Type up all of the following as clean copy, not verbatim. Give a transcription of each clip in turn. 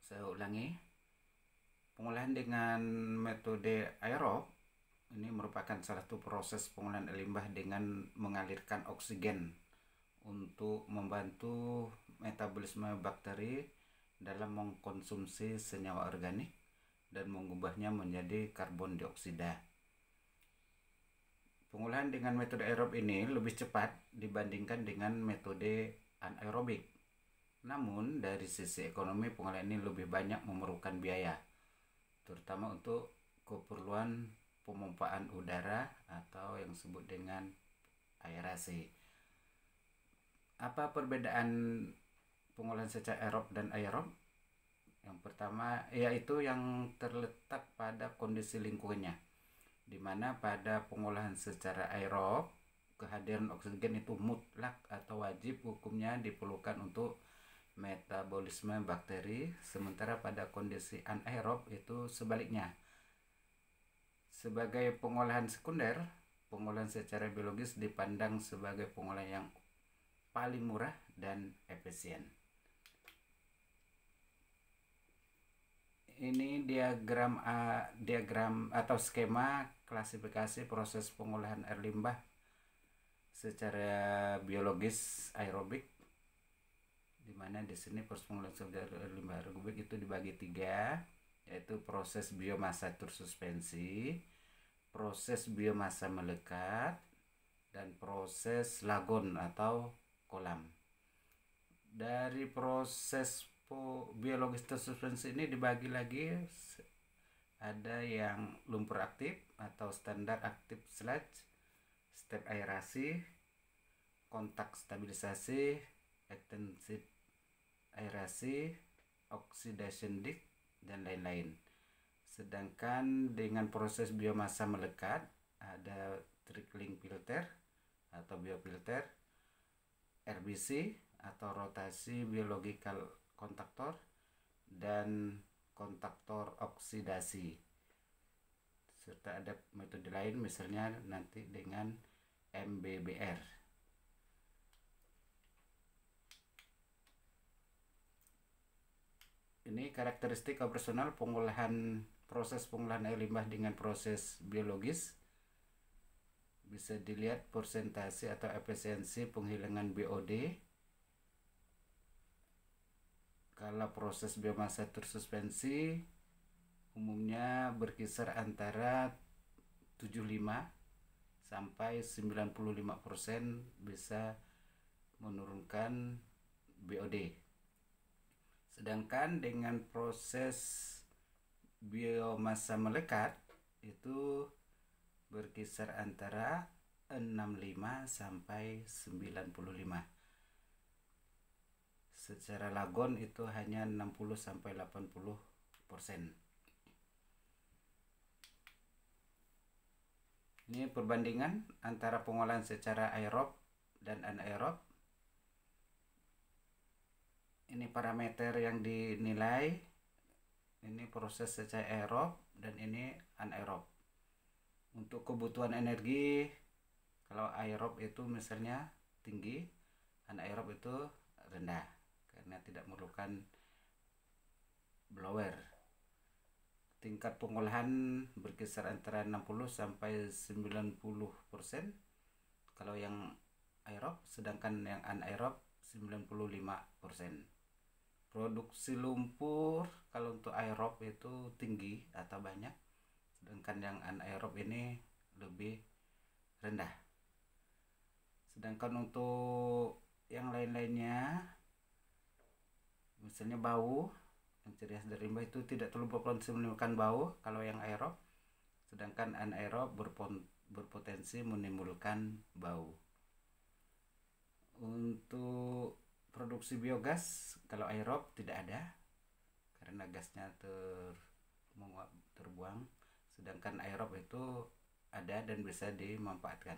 Saya ulangi, pengolahan dengan metode aerob ini merupakan salah satu proses pengolahan air limbah dengan mengalirkan oksigen untuk membantu metabolisme bakteri dalam mengkonsumsi senyawa organik dan mengubahnya menjadi karbon dioksida. Pengolahan dengan metode aerob ini lebih cepat dibandingkan dengan metode anaerobik. Namun, dari sisi ekonomi, pengolahan ini lebih banyak memerlukan biaya, terutama untuk keperluan pemompaan udara atau yang disebut dengan aerasi. Apa perbedaan pengolahan secara aerob dan aerob? Yang pertama yaitu yang terletak pada kondisi lingkungannya, di mana pada pengolahan secara aerob kehadiran oksigen itu mutlak atau wajib hukumnya diperlukan untuk metabolisme bakteri, sementara pada kondisi anaerob itu sebaliknya. Sebagai pengolahan sekunder, pengolahan secara biologis dipandang sebagai pengolahan yang paling murah dan efisien. Ini diagram atau skema klasifikasi proses pengolahan air limbah secara biologis aerobik, di mana di sini proses pengolahan air limbah aerobik itu dibagi 3, yaitu proses biomasa tersuspensi, proses biomasa melekat, dan proses lagon atau kolam. Dari proses biologis tersuspensi ini dibagi lagi, ada yang lumpur aktif atau standar aktif sludge, step aerasi, kontak stabilisasi, extensive aerasi, oxidation disk, dan lain-lain. Sedangkan dengan proses biomasa melekat ada trickling filter atau biofilter, RBC atau rotasi biological kontaktor, dan kontaktor oksidasi. Serta ada metode lain misalnya nanti dengan MBBR. Ini karakteristik operasional proses pengolahan air limbah dengan proses biologis. Bisa dilihat persentase atau efisiensi penghilangan BOD. Kalau proses biomasa tersuspensi umumnya berkisar antara 75 sampai 95% bisa menurunkan BOD. Sedangkan dengan proses biomasa melekat itu berkisar antara 65 sampai 95. Secara lagon itu hanya 60 sampai 80%. Ini perbandingan antara pengolahan secara aerob dan anaerob. Ini parameter yang dinilai. Ini proses secara aerob dan ini anaerob. Untuk kebutuhan energi, kalau aerob itu misalnya tinggi, anaerob itu rendah karena tidak memerlukan blower. Tingkat pengolahan berkisar antara 60 sampai 90% kalau yang aerob, sedangkan yang anaerob 95%. Produksi lumpur kalau untuk aerob itu tinggi atau banyak, sedangkan yang anaerob ini lebih rendah. Sedangkan untuk yang lain-lainnya, misalnya bau, yang ciri khas dari limbah itu tidak terlalu berpotensi menimbulkan bau kalau yang aerob, sedangkan anaerob berpotensi menimbulkan bau. Untuk produksi biogas kalau aerob tidak ada karena gasnya terbuang, sedangkan aerob itu ada dan bisa dimanfaatkan.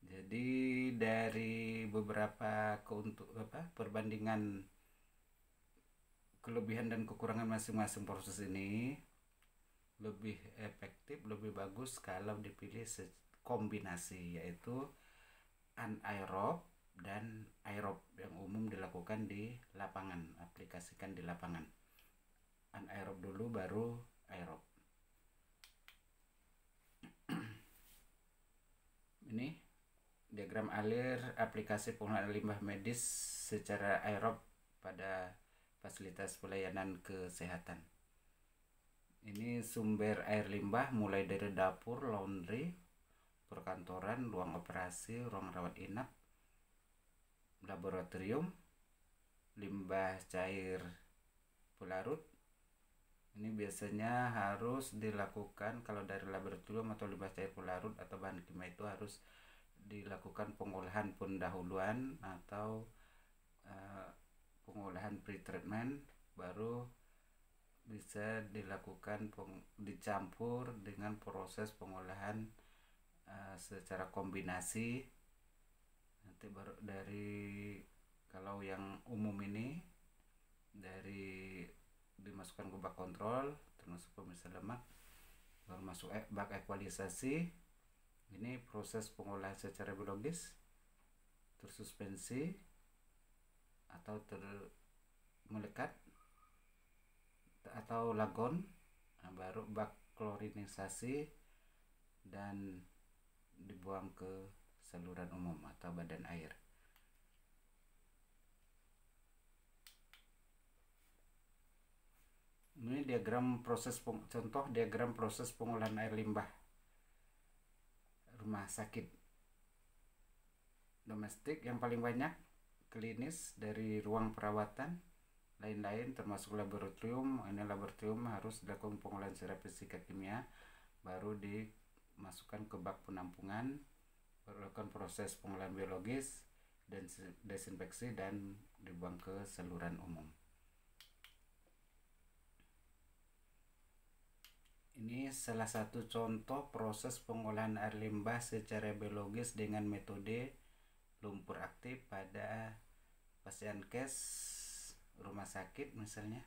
Jadi dari beberapa perbandingan kelebihan dan kekurangan masing-masing proses ini, lebih efektif, lebih bagus kalau dipilih kombinasi, yaitu anaerob dan aerob yang umum dilakukan di lapangan, aplikasikan di lapangan. anaerob dulu baru aerob. Ini diagram alir aplikasi pengolahan limbah medis secara aerob pada fasilitas pelayanan kesehatan. Ini sumber air limbah mulai dari dapur, laundry, perkantoran, ruang operasi, ruang rawat inap, laboratorium, limbah cair pelarut. Ini biasanya harus dilakukan kalau dari laboratorium atau limbah cair pelarut atau bahan kimia itu harus dilakukan pengolahan pendahuluan atau pengolahan pre-treatment, baru bisa dilakukan dicampur dengan proses pengolahan secara kombinasi. Nanti baru dari, kalau yang umum ini dari dimasukkan ke bak kontrol termasuk pemisah lemak, baru masuk bak ekualisasi. Ini proses pengolahan secara biologis, tersuspensi atau melekat atau lagon, baru bak klorinisasi dan dibuang ke saluran umum atau badan air. Ini diagram proses contoh diagram proses pengolahan air limbah rumah sakit domestik yang paling banyak, klinis dari ruang perawatan, lain-lain termasuk laboratorium. Ini laboratorium harus dilakukan pengolahan secara fisika kimia, baru dimasukkan ke bak penampungan, baru dilakukan proses pengolahan biologis dan desinfeksi dan dibuang ke saluran umum. Ini salah satu contoh proses pengolahan air limbah secara biologis dengan metode lumpur aktif pada pasien case rumah sakit. Misalnya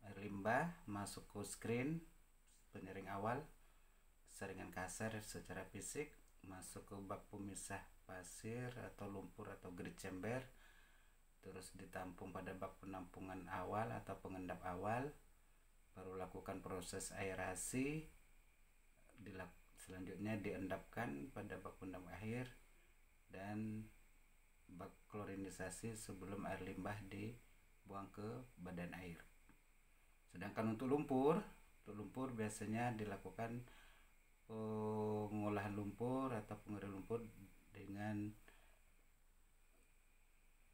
air limbah masuk ke screen penyaring awal, saringan kasar secara fisik, masuk ke bak pemisah pasir atau lumpur atau grid chamber, terus ditampung pada bak penampungan awal atau pengendap awal, baru lakukan proses aerasi, selanjutnya diendapkan pada bak pendam akhir dan bak klorinisasi sebelum air limbah dibuang ke badan air. Sedangkan untuk lumpur biasanya dilakukan pengolahan lumpur atau pengering lumpur dengan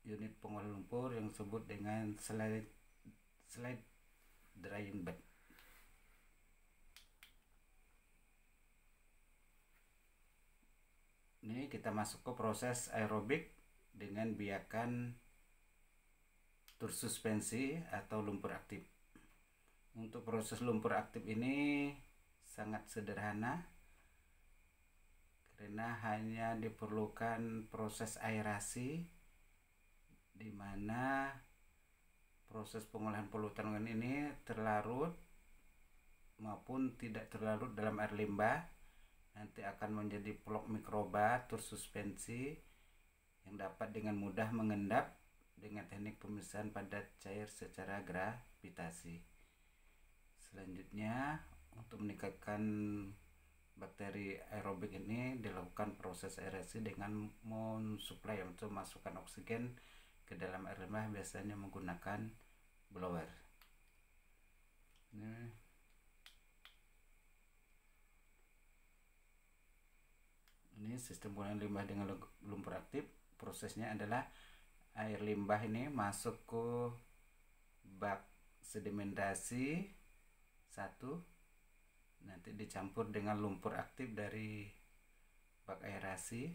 unit pengolahan lumpur yang disebut dengan slide drying bed. Ini kita masuk ke proses aerobik dengan biakan tersuspensi atau lumpur aktif. Untuk proses lumpur aktif ini sangat sederhana karena hanya diperlukan proses aerasi, di mana proses pengolahan polutan ini terlarut maupun tidak terlarut dalam air limbah, nanti akan menjadi plok mikroba tersuspensi yang dapat dengan mudah mengendap dengan teknik pemisahan padat cair secara gravitasi. Selanjutnya, untuk meningkatkan bakteri aerobik ini dilakukan proses aerasi dengan mensuplai untuk masukkan oksigen ke dalam air limbah, biasanya menggunakan blower. Ini sistem pengolahan limbah dengan lumpur aktif. Prosesnya adalah air limbah ini masuk ke bak sedimentasi 1, nanti dicampur dengan lumpur aktif dari bak aerasi.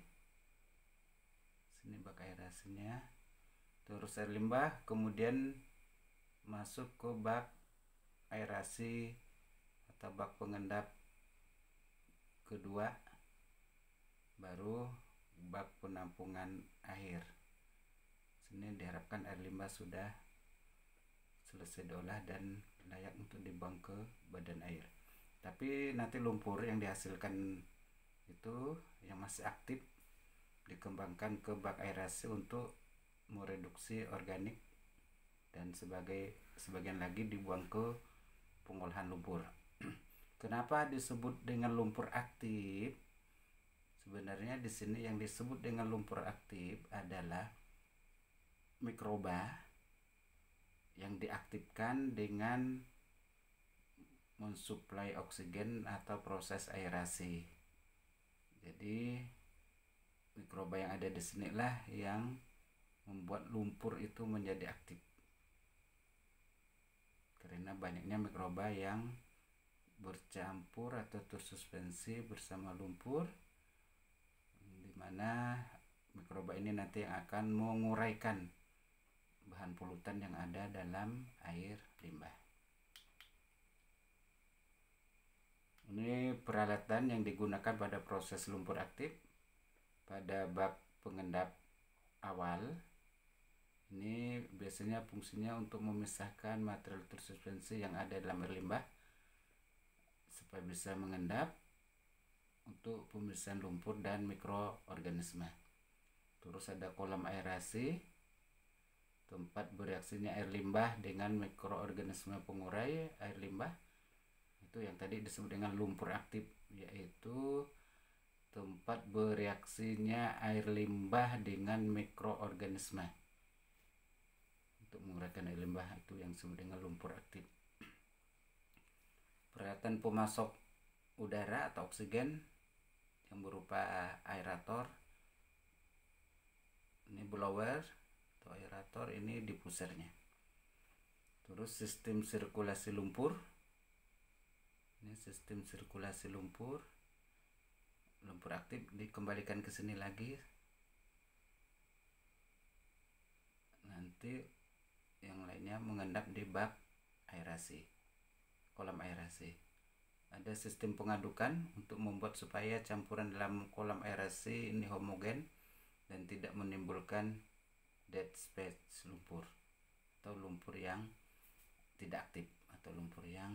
Sini bak aerasinya. Terus air limbah kemudian masuk ke bak aerasi atau bak pengendap kedua, baru bak penampungan akhir. Sini diharapkan air limbah sudah selesai diolah dan layak untuk dibuang ke badan air. Tapi nanti lumpur yang dihasilkan itu yang masih aktif dikembangkan ke bak aerasi untuk mereduksi organik dan sebagian lagi dibuang ke pengolahan lumpur. Kenapa disebut dengan lumpur aktif? Sebenarnya di sini yang disebut dengan lumpur aktif adalah mikroba yang diaktifkan dengan mensuplai oksigen atau proses aerasi. Jadi mikroba yang ada di sinilah yang membuat lumpur itu menjadi aktif. Karena banyaknya mikroba yang bercampur atau tersuspensi bersama lumpur, di mana mikroba ini nanti yang akan menguraikan bahan polutan yang ada dalam air limbah. Ini peralatan yang digunakan pada proses lumpur aktif. Pada bak pengendap awal, ini biasanya fungsinya untuk memisahkan material tersuspensi yang ada dalam air limbah supaya bisa mengendap untuk pemisahan lumpur dan mikroorganisme. Terus ada kolam aerasi, tempat bereaksinya air limbah dengan mikroorganisme pengurai air limbah. Itu yang tadi disebut dengan lumpur aktif, yaitu tempat bereaksinya air limbah dengan mikroorganisme untuk menguraikan air limbah, itu yang disebut dengan lumpur aktif. Peralatan pemasok udara atau oksigen yang berupa aerator, ini blower atau aerator, ini diffusernya. Terus sistem sirkulasi lumpur, ini sistem sirkulasi lumpur aktif dikembalikan ke sini lagi. Nanti yang lainnya mengendap di bak aerasi, kolam aerasi. Ada sistem pengadukan untuk membuat supaya campuran dalam kolam aerasi ini homogen dan tidak menimbulkan dead space lumpur atau lumpur yang tidak aktif, atau lumpur yang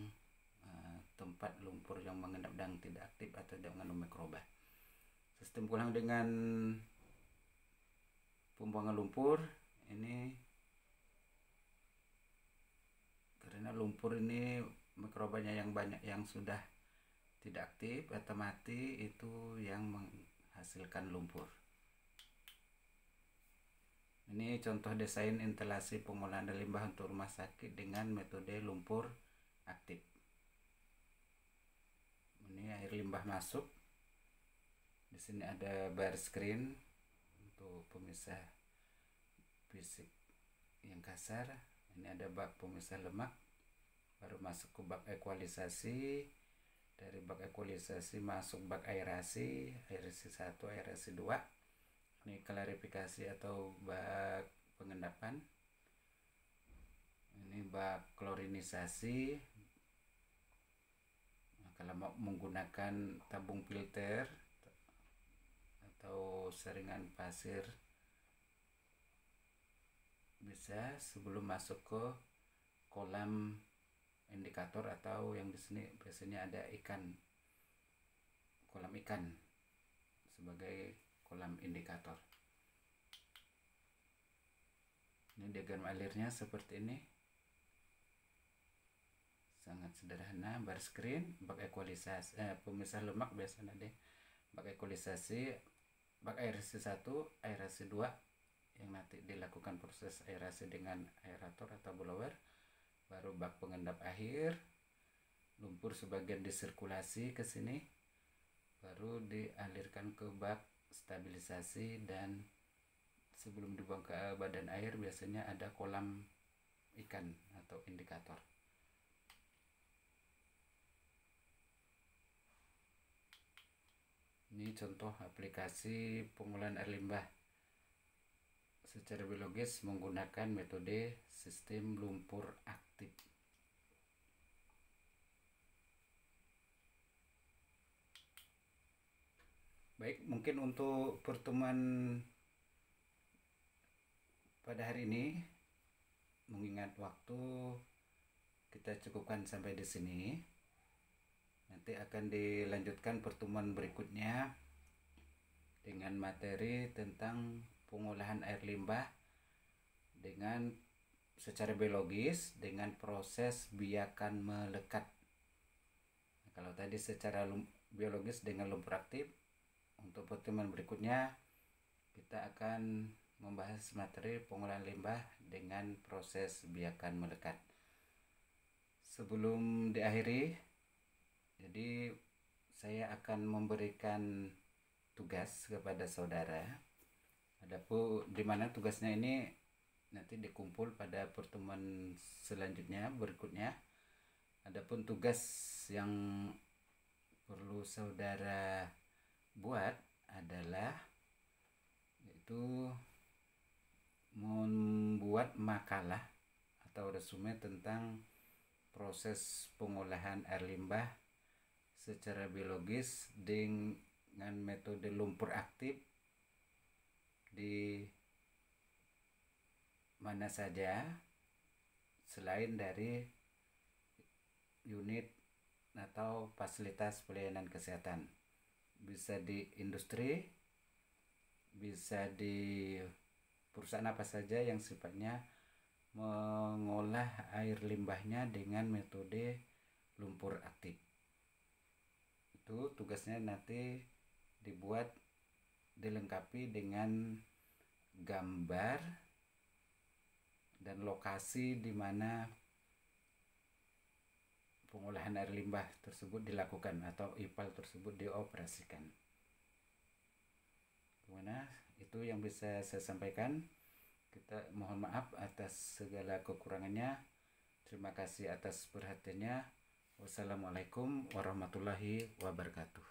tempat lumpur yang mengendap dan tidak aktif atau tidak mengandung mikroba. Sistem pulang dengan pembuangan lumpur ini, karena lumpur ini mikrobanya yang banyak yang sudah tidak aktif atau mati, itu yang menghasilkan lumpur. Ini contoh desain instalasi pengolahan limbah untuk rumah sakit dengan metode lumpur aktif. Ini air limbah masuk. Di sini ada bar screen untuk pemisah fisik yang kasar. Ini ada bak pemisah lemak, baru masuk ke bak ekualisasi. Dari bak ekualisasi masuk bak aerasi 1, aerasi 2. Ini klarifikasi atau bak pengendapan. Ini bak klorinisasi. Nah, kalau mau menggunakan tabung filter atau saringan pasir bisa sebelum masuk ke kolam indikator, atau yang di sini biasanya ada ikan, kolam ikan sebagai kolam indikator. Ini diagram alirnya seperti ini, sangat sederhana. Bar screen, bak ekualisasi, pemisah lemak biasanya deh, bak ekualisasi, bak aerasi 1, aerasi 2 yang nanti dilakukan proses aerasi dengan aerator atau blower, baru bak pengendap akhir. Lumpur sebagian disirkulasi ke sini, baru dialirkan ke bak stabilisasi, dan sebelum dibuang ke badan air biasanya ada kolam ikan atau indikator. Ini contoh aplikasi pengolahan air limbah secara biologis menggunakan metode sistem lumpur aktif. Baik, mungkin untuk pertemuan pada hari ini, mengingat waktu, kita cukupkan sampai di sini. Nanti akan dilanjutkan pertemuan berikutnya dengan materi tentang pengolahan air limbah dengan secara biologis dengan proses biakan melekat. Nah, kalau tadi secara biologis dengan lumpur aktif, untuk pertemuan berikutnya kita akan membahas materi pengolahan limbah dengan proses biakan melekat. Sebelum diakhiri, jadi saya akan memberikan tugas kepada saudara. Adapun di mana tugasnya ini nanti dikumpul pada pertemuan selanjutnya berikutnya. Adapun tugas yang perlu saudara buat adalah yaitu membuat makalah atau resume tentang proses pengolahan air limbah secara biologis dengan metode lumpur aktif di mana saja selain dari unit atau fasilitas pelayanan kesehatan. Bisa di industri, bisa di perusahaan apa saja yang sifatnya mengolah air limbahnya dengan metode lumpur aktif. Itu tugasnya nanti dibuat dilengkapi dengan gambar dan lokasi di mana pengolahan air limbah tersebut dilakukan atau IPAL tersebut dioperasikan. Gimana? Itu yang bisa saya sampaikan. Kita mohon maaf atas segala kekurangannya. Terima kasih atas perhatiannya. Wassalamualaikum warahmatullahi wabarakatuh.